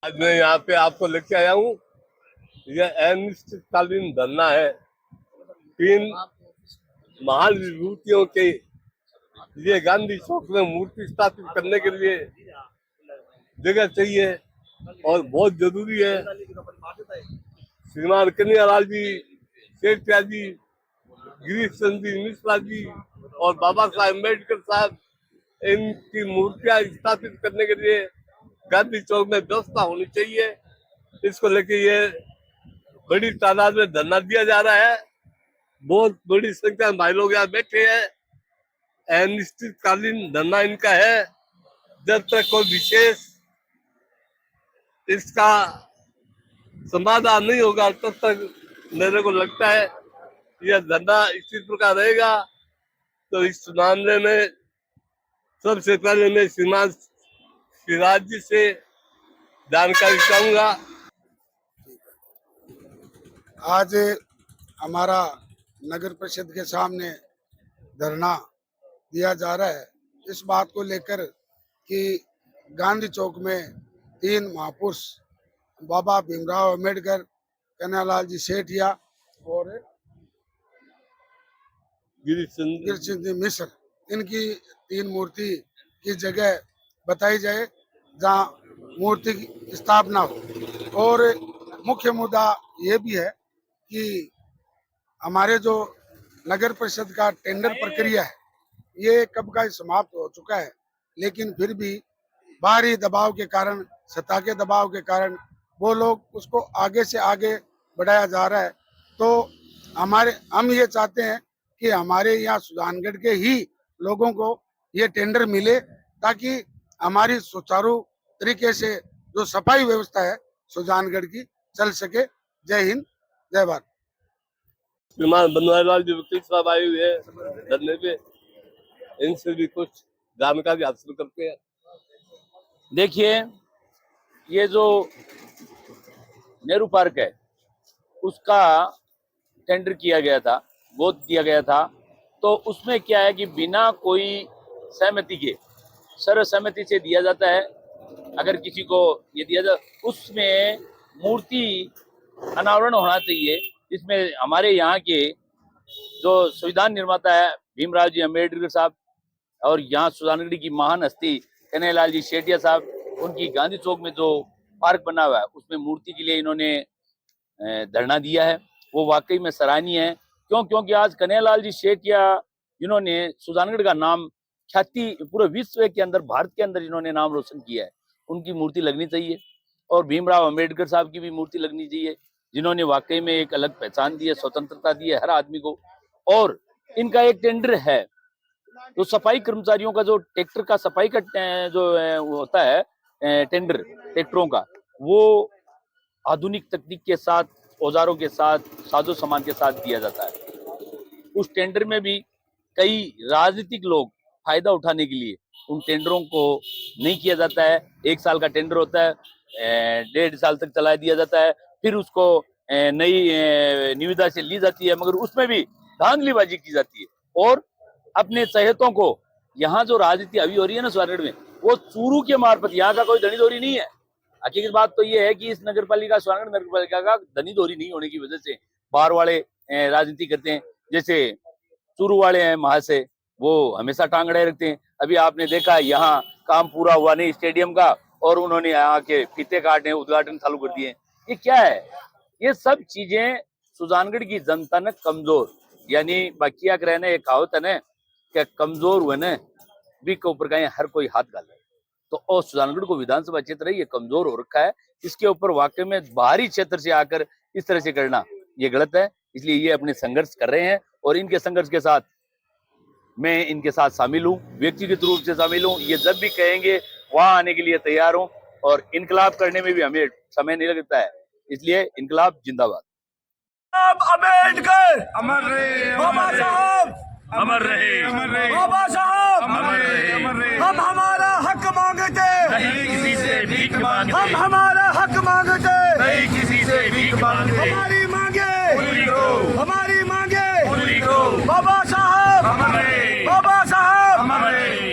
आज मैं यहाँ पे आपको लेके आया हूँ। यह अनिश्चितकालीन धरना है। 3 महान विभूतियों के लिए गांधी चौक में मूर्ति स्थापित करने के लिए जगह चाहिए और बहुत जरूरी है। श्रीमान कन्हैयालाल जी, शेठिया जी, गिरीश चंद्र मिश्रा जी और बाबा साहब अम्बेडकर साहब, इनकी मूर्तियां स्थापित करने के लिए गांधी चौक में व्यवस्था होनी चाहिए। इसको लेके ये बड़ी तादाद में धरना दिया जा रहा है। बहुत बड़ी संख्या में भाई लोग यहाँ बैठे हैं। अनिश्चितकालीन धरना इनका है। जब तक कोई विशेष इसका समाधान नहीं होगा तब तक मेरे को लगता है यह धरना इसी प्रकार रहेगा। तो इस मामले में सबसे पहले मैं श्रीमान सिराज जी से जानकारी चाहूंगा। आज हमारा नगर परिषद के सामने धरना दिया जा रहा है इस बात को लेकर कि गांधी चौक में 3 महापुरुष बाबा भीमराव अम्बेडकर, कन्हैयालाल जी शेठिया और गिरीश चंद्र मिश्र, इनकी 3 मूर्ति की जगह बताई जाए जहां मूर्ति की स्थापना हो। और मुख्य मुद्दा ये भी है कि हमारे जो नगर परिषद का टेंडर प्रक्रिया है ये कब का समाप्त हो चुका है, लेकिन फिर भी बाहरी दबाव के कारण, सत्ता के दबाव के कारण वो लोग उसको आगे से आगे बढ़ाया जा रहा है। तो हम ये चाहते हैं कि हमारे यहाँ सुजानगढ़ के ही लोगों को ये टेंडर मिले ताकि हमारी सुचारू तरीके से जो सफाई व्यवस्था है सुजानगढ़ की चल सके। जय हिंद, जय भारत। श्रीमान बनवारीलाल जी वकील साहब आए हुए हैं धरने पे, इनसे भी कुछ जानकारी हासिल करते हैं। देखिए, ये जो नेहरू पार्क है उसका टेंडर किया गया था, गोद दिया गया था। तो उसमें क्या है कि बिना कोई सहमति के, सर्वसहमति से दिया जाता है। अगर किसी को ये दिया जाए उसमें मूर्ति अनावरण होना चाहिए। इसमें हमारे यहाँ के जो संविधान निर्माता है भीमराव जी अम्बेडकर साहब और यहाँ सुजानगढ़ की महान हस्ती कन्हैयालाल जी शेठिया साहब, उनकी गांधी चौक में जो पार्क बना हुआ है उसमें मूर्ति के लिए इन्होंने धरना दिया है। वो वाकई में सराहनीय है। क्योंकि आज कन्हैयालाल जी शेठिया, इन्होंने सुजानगढ़ का नाम ख्याति पूरे विश्व के अंदर, भारत के अंदर इन्होंने नाम रोशन किया है। उनकी मूर्ति लगनी चाहिए और भीमराव अम्बेडकर साहब की भी मूर्ति लगनी चाहिए, जिन्होंने वाकई में एक अलग पहचान दी है, स्वतंत्रता दी है हर आदमी को। और इनका एक टेंडर है तो सफाई कर्मचारियों का, जो ट्रैक्टर का सफाई का जो होता है टेंडर ट्रैक्टरों का, वो आधुनिक तकनीक के साथ, औजारों के साथ, साजो सामान के साथ दिया जाता है। उस टेंडर में भी कई राजनीतिक लोग फायदा उठाने के लिए उन टेंडरों को नहीं किया जाता है। 1 साल का टेंडर होता है, 1.5 साल तक चला दिया जाता है, फिर उसको नई निविदा से ली जाती है, मगर उसमें भी धांधलीबाजी की जाती है। और अपने चहेतों को, यहाँ जो राजनीति अभी हो रही है ना सुजानगढ़ में, वो चूरू के मार्फत, यहाँ का कोई धनीधोरी नहीं है। हकीकत बात तो ये है कि इस नगरपालिका, सुजानगढ़ नगरपालिका का धनीधोरी नहीं होने की वजह से बाहर वाले राजनीति करते हैं। जैसे चूरू वाले हैं महाशय, वो हमेशा टांग अड़ाए रखते हैं। अभी आपने देखा यहाँ काम पूरा हुआ नहीं स्टेडियम का, और उन्होंने यहाँ के फीते काटने, उद्घाटन चालू कर दिए। ये क्या है? ये सब चीजें सुजानगढ़ की जनता ने कमजोर, यानी बाकिया रहने एक कहावत है ना कि कमजोर हुए न भी के ऊपर का हर कोई हाथ डाले। तो और सुजानगढ़ को विधानसभा क्षेत्र है ये कमजोर हो रखा है। इसके ऊपर वाकई में बाहरी क्षेत्र से आकर इस तरह से करना ये गलत है। इसलिए ये अपने संघर्ष कर रहे हैं और इनके संघर्ष के साथ मैं इनके साथ शामिल हूँ, व्यक्तिगत रूप से शामिल हूँ। ये जब भी कहेंगे वहां आने के लिए तैयार हूँ और इनकलाब करने में भी हमें समय नहीं लगता है। इसलिए इनकलाब जिंदाबाद। अम्बेडकर अमर रहे, बाबा साहब अमर रहे, अमर रहे, बाबा साहब अमर रहे, अमर रहे। हम हमारा हक मांगते, नहीं किसी से भीख मांगते, हम हमारा हक मांगते, नहीं किसी से भीख मांगते। हमारी मांगे पूरी करो, हमारी मांगे पूरी करो। बाबा साहब अमर रहे, बाबा साहब अमर रहे।